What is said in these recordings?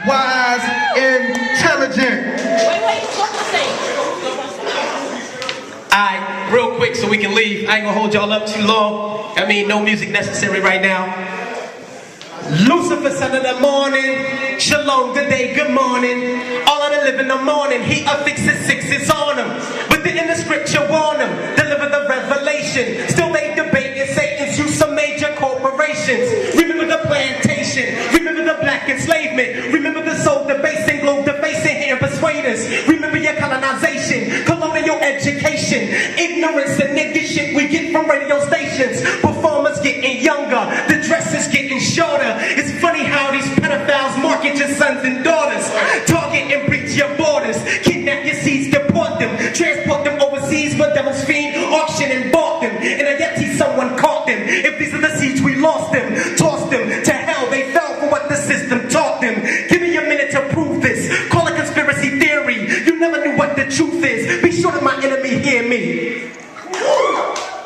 wise, intelligent. Alright, real quick so we can leave. I ain't gonna hold y'all up too long. I mean, no music necessary right now. Lucifer, son of the morning. Shalom, good day, good morning. All of the live in the morning. He affixes sixes on them. But didn't the scripture warn them? Deliver the revelation. Still they debate in Satan's use of major corporations. Remember the plantation. Remember the black enslavement. Remember the soul debasing, globe debasing, hand persuaders. Remember your colonization, colonial education. Ignorance and nigga shit we get from radio stations. Performers getting younger. The dress is getting shorter. It's funny how these pedophiles market your sons and daughters. Target and breach your borders. Kidnap your seeds, deport them. Transport them overseas for devil's fiend. Auction and bought them. In a yeti someone caught them. If these are the seeds we lost them. Tossed them to hell. They fell for what the system taught them. Give me a minute to prove this. Call it conspiracy theory. You never knew what the truth is. Be sure that my enemy hear me.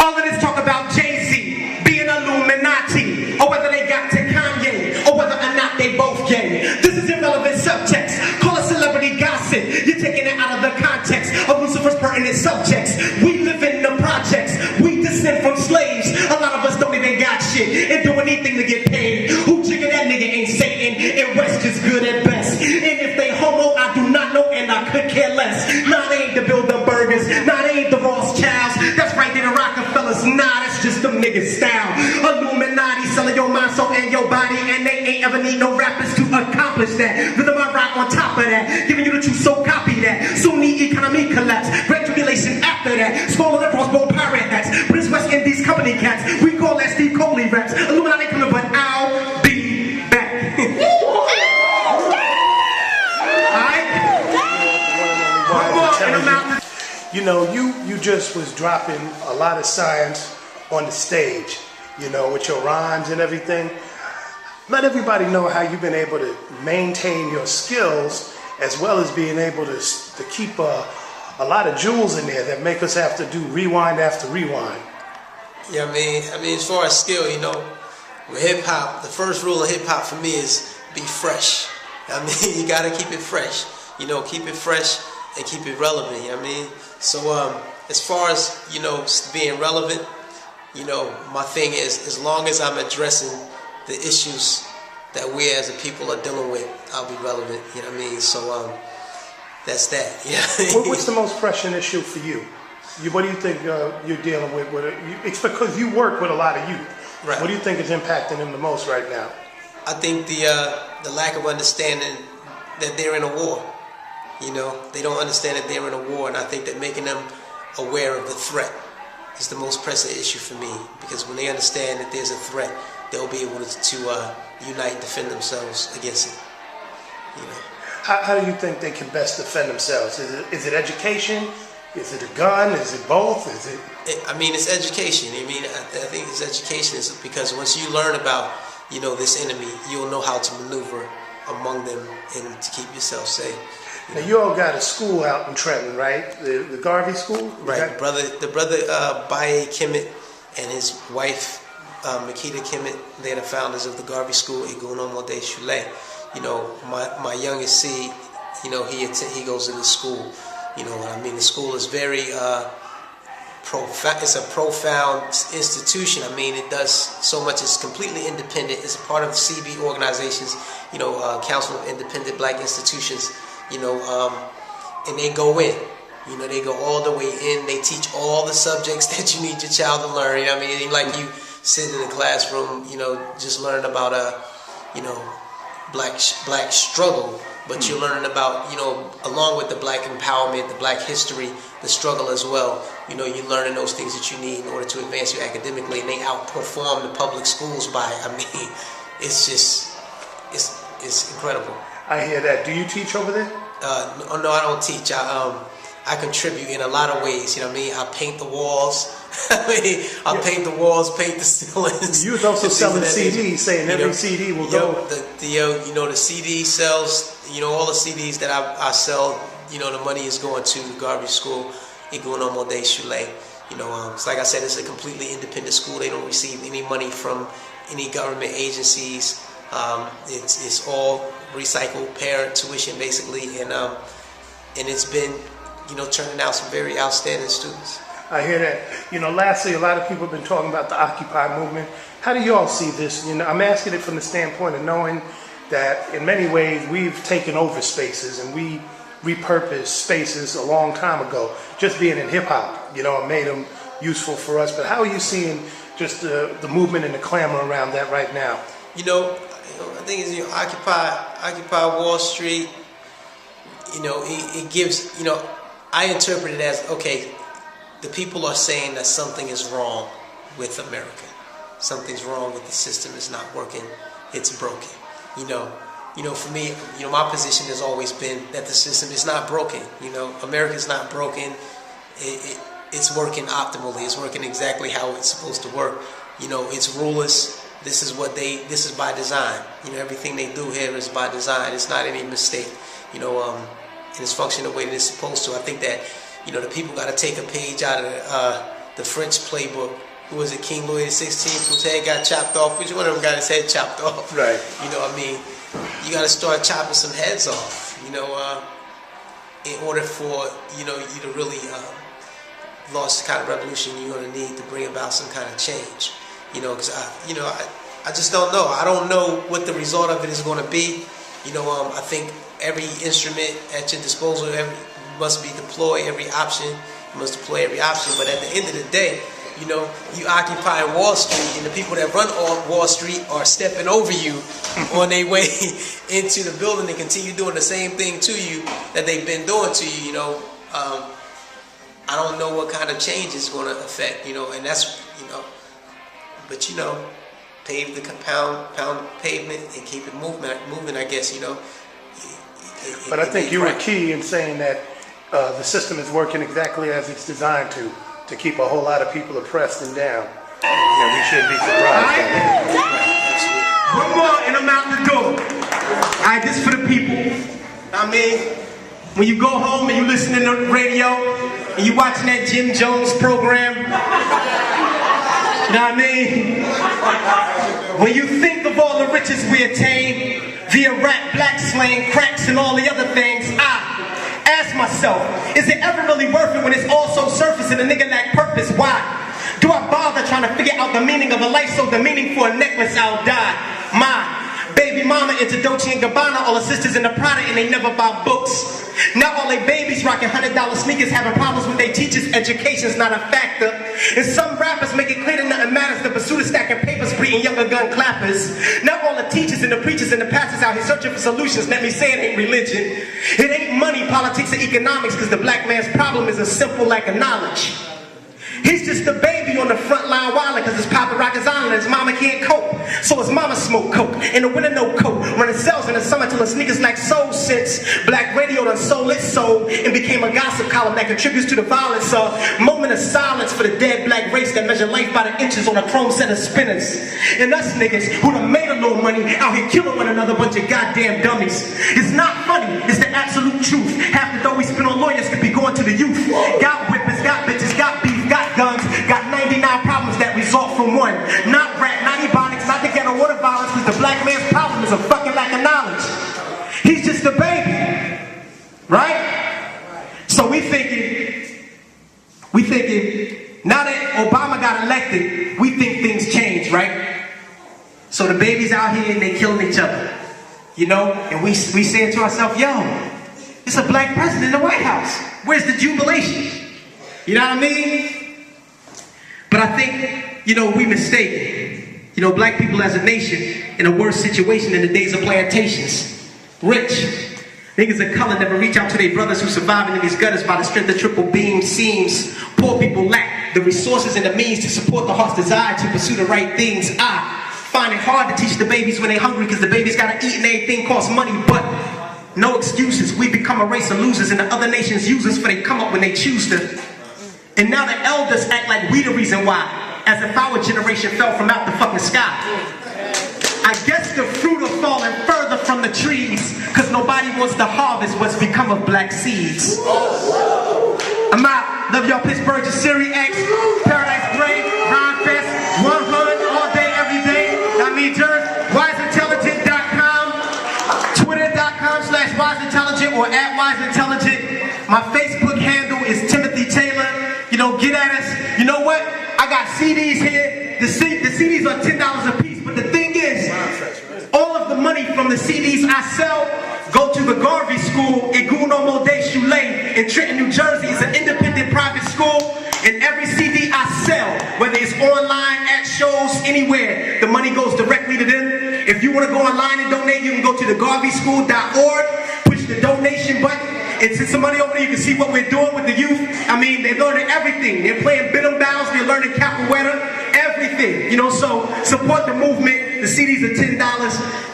All of this talk about Jay-Z being Illuminati. Or whether they got to Kanye. Or whether or not they both gay. This is irrelevant subtext. Call it celebrity gossip. You're taking it out of the context of Lucifer's pertinent subjects. We live in the projects. We descend from slaves. A lot of us don't even got shit and do anything to get paid. Who jigger that nigga ain't Satan. And West is good at best. And if they homo, I do not know and I could care less. Nah, they ain't the Bilderbergers. Nah, they ain't the Rothschilds. That's right, they the Rockefellers. Nah, that's just them niggas style. Illuminati selling your mind, soul, and your body. And they ain't ever need no rappers to accomplish that. Rhythm I rock on top of that. Giving you the truth, so copy that. Sunni economy collapse. Great tribulation after that. Skull of the crossbone pirate hats. British West Indies company cats. We call that Steve Coley raps. Illuminati coming, but I'll be back. Alright? You know, you just was dropping a lot of science on the stage, you know, with your rhymes and everything. Let everybody know how you've been able to maintain your skills as well as being able to keep a lot of jewels in there that make us have to do rewind after rewind. Yeah, I mean, as far as skill, you know, with hip hop, the first rule of hip hop for me is be fresh. I mean, you gotta keep it fresh. You know, keep it fresh and keep it relevant. You know what I mean? So, as far as, you know, being relevant, you know, my thing is, as long as I'm addressing the issues that we as a people are dealing with, I'll be relevant. You know what I mean? So, that's that. Yeah. What's the most pressing issue for you? What do you think you're dealing with? It's because you work with a lot of youth. Right. What do you think is impacting them the most right now? I think the lack of understanding that they're in a war. You know, they don't understand that they're in a war, and I think that making them aware of the threat is the most pressing issue for me. Because when they understand that there's a threat, they'll be able to unite and defend themselves against it. You know. How do you think they can best defend themselves? Is it education? Is it a gun? Is it both? I mean, it's education. I mean, I think it's education is because once you learn about, you know, this enemy, you'll know how to maneuver among them and to keep yourself safe. Now, you all got a school out in Trenton, right? The Garvey School? Right. The brother Baye Kemet and his wife, Makita Kemet, they're the founders of the Garvey School, Igunon Mode Chule. You know, my youngest seed, you know, he goes to the school. You know what I mean? The school is very profound. It's a profound institution. I mean, it does so much. It's completely independent. It's a part of the CB organizations. You know, Council of Independent Black Institutions. You know, and they go in. You know, they go all the way in. They teach all the subjects that you need your child to learn. You know what I mean? Like you sitting in the classroom, you know, just learning about you know, black struggle. But you're learning about, you know, along with the black empowerment, the black history, the struggle as well. You know, you're learning those things that you need in order to advance you academically, and they outperform the public schools by, I mean, it's just, it's incredible. I hear that. Do you teach over there? No, I don't teach. I contribute in a lot of ways. You know what I mean? I paint the walls. I mean, I paint the walls, paint the ceilings. You was also selling CDs, saying every CD will go. You know, the CD sells. You know, all the CDs that I sell. You know, the money is going to the Garvey School, Igunon Mode Chule. You know, it's like I said, it's a completely independent school. They don't receive any money from any government agencies. It's all recycled parent tuition basically, and it's been, turning out some very outstanding students. I hear that. Lastly, a lot of people have been talking about the Occupy movement. How do you all see this? I'm asking it from the standpoint of knowing that in many ways we've taken over spaces and we repurposed spaces a long time ago, just being in hip hop, and made them useful for us. But how are you seeing just the movement and the clamor around that right now? I think it's Occupy Wall Street. It gives. I interpret it as, okay, the people are saying that something is wrong with America. Something's wrong with the system. It's not working. It's broken. For me, my position has always been that the system is not broken. America's not broken. It's working optimally. It's working exactly how it's supposed to work. Its rulers. This is by design. Everything they do here is by design. It's not any mistake. And it's functioning the way that it's supposed to. I think that, the people got to take a page out of the French playbook. Who was it, King Louis XVI, whose head got chopped off? Which one of them got his head chopped off? Right. You got to start chopping some heads off, in order for, you to really launch the kind of revolution you're going to need to bring about some kind of change. Because I just don't know. I don't know what the result of it is going to be. I think every instrument at your disposal must be deployed. Every option, you must deploy every option. But at the end of the day, you occupy Wall Street, and the people that run Wall Street are stepping over you on their way into the building and continue doing the same thing to you that they've been doing to you. I don't know what kind of change it's going to affect. And that's but pave the pound pavement and keep it moving. I guess But I think you were key in saying that the system is working exactly as it's designed to keep a whole lot of people oppressed and down. And we shouldn't be surprised. One more and I'm out the door. Alright, this is for the people. When you go home and you listen to the radio and you watching that Jim Jones program, when you think of all the riches we attain via rap, black slang, cracks, and all the other things, I ask myself, is it ever really worth it when it's all so surface and a nigga lack purpose? Why do I bother trying to figure out the meaning of a life so demeaning for a necklace I'll die? My baby mama into Dolce & Gabbana, all her sisters in the Prada, and they never buy books. Now all they babies rocking $100 sneakers, having problems with their teachers. Education's not a factor. And some rappers make it clear that nothing matters. The pursuit of stacking papers, breeding younger gun clappers. Now all the teachers and the preachers and the pastors out here searching for solutions. Let me say it ain't religion. It ain't money, politics, or economics, because the black man's problem is a simple lack of knowledge. He's just a baby on the front line wildin' cause his papa rock his island and his mama can't cope. So his mama smoke coke, in the winter no coat, running cells in the summer till his sneakers lack soul sense. Black radio done sold its soul and became a gossip column that contributes to the violence. A moment of silence for the dead black race that measure life by the inches on a chrome set of spinners. And us niggas who done made a little money out here killing one another, bunch of goddamn dummies. It's not funny, it's the absolute truth. Half the dough we spend on lawyers could be going to the youth. Got whippers, got bitches, got beef, got guns, got 99 problems that result from one. Not rap, not ebonics, not the ghetto water violence, because the black man's problem is a fucking lack of knowledge. He's just a baby, right? So we thinking, now that Obama got elected, we think things change, right? So the babies out here and they killing each other, and we saying to ourselves, yo, it's a black president in the White House. Where's the jubilation? You know what I mean? But I think, we mistaken. Black people as a nation in a worse situation in the days of plantations. Rich. Niggas of color never reach out to their brothers who surviving in these gutters by the strength of triple beam seams. Poor people lack the resources and the means to support the heart's desire to pursue the right things. I find it hard to teach the babies when they're hungry because the babies gotta eat and everything costs money, but no excuses. We become a race of losers and the other nations use us for they come up when they choose to. And now the elders act like we the reason why, as if our generation fell from out the fucking sky. I guess the fruit are falling further from the trees, cause nobody wants to harvest what's become of black seeds. I'm out. Love y'all Pittsburgh, Series X, Paradise Grave, Rhyme Fest, 100 all day, every day. I mean, wiseIntelligent.com, Twitter, or @WiseIntelligent. My Facebook handle is Timothy Taylor. You know, get at us. You know what? I got CDs here. The CDs are $10 a piece, but the thing is, all of the money from the CDs I sell go to the Garvey School in Guno de Choulet in Trenton, New Jersey. It's an independent private school, and every CD I sell, whether it's online, at shows, anywhere, the money goes directly to them. If you want to go online and donate, you can go to thegarveyschool.org, push the donation button, and send some money over there. You can see what we're doing with the youth. I mean, they're learning everything. They're playing bid'em bounds, they're learning capoeira, everything. You know, so support the movement. The CDs are $10.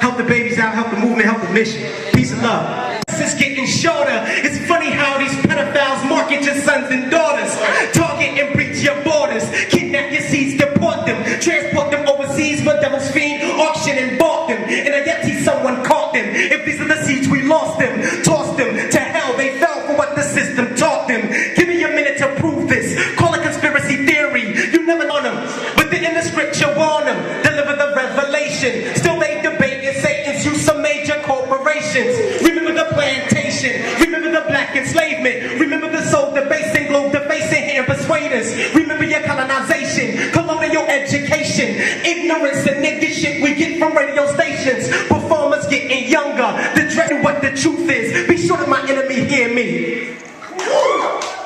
Help the babies out, help the movement, help the mission. Peace and love. It's getting shorter. It's funny how these pedophiles market your sons and daughters. Target and breach your borders. Kidnap your seeds, deport them. Transport them overseas for devil's fiend. Auction and bought them. And I yet see someone caught them. If these are the seeds, we lost them. Tossed them to hell. They fell for what the system taught them. Give me a minute to prove this. Call it conspiracy theory. You never know them. But in the scripture warn them. Deliver the revelation. Still they debate and Satan's use some major corporations. Remember the plantation. Remember the black enslavement. Remember the soul debasing, globe debasing and persuaders. Remember your colonization, colonial education, ignorance and nigga shit we get from radio stations. Performers getting younger, the dread what the truth is. Be sure that my enemy hear me.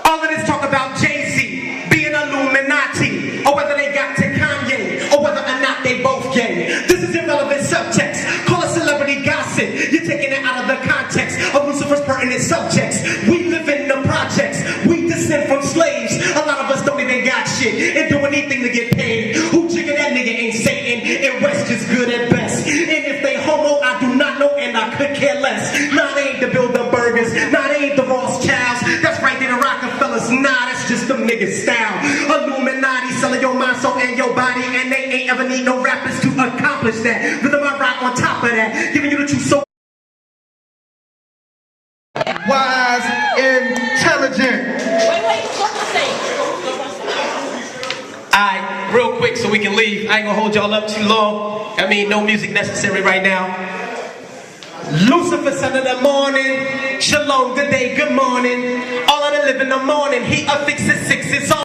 All of this talk about Jay-Z being Illuminati, or whether they got to Kanye, or whether or not they both gay. This is irrelevant subjects. Call it celebrity gossip. You're taking it out of the context of Lucifer's pertinent subjects. We live in the projects. We descend from slaves. A lot of us don't even got shit and do anything to get paid. Who jigging that nigga ain't Satan, and West just good at best. And if they homo, I do not know, and I could care less. Nah, they ain't the Bilderbergers. Nah, they ain't the Rothschilds. That's right, they the Rockefellers. Nah, that's just them niggas style. Illuminati selling your mind, soul, and your body, and they ain't ever need no rappers to accomplish that. Rhythm I rock on top of that, giving you the truth so Wise, intelligent. Alright, real quick so we can leave. I ain't gonna hold y'all up too long. I mean, no music necessary right now. Lucifer, son of the morning. Shalom, good day, good morning. All of the live in the morning. He affixes 6 is on.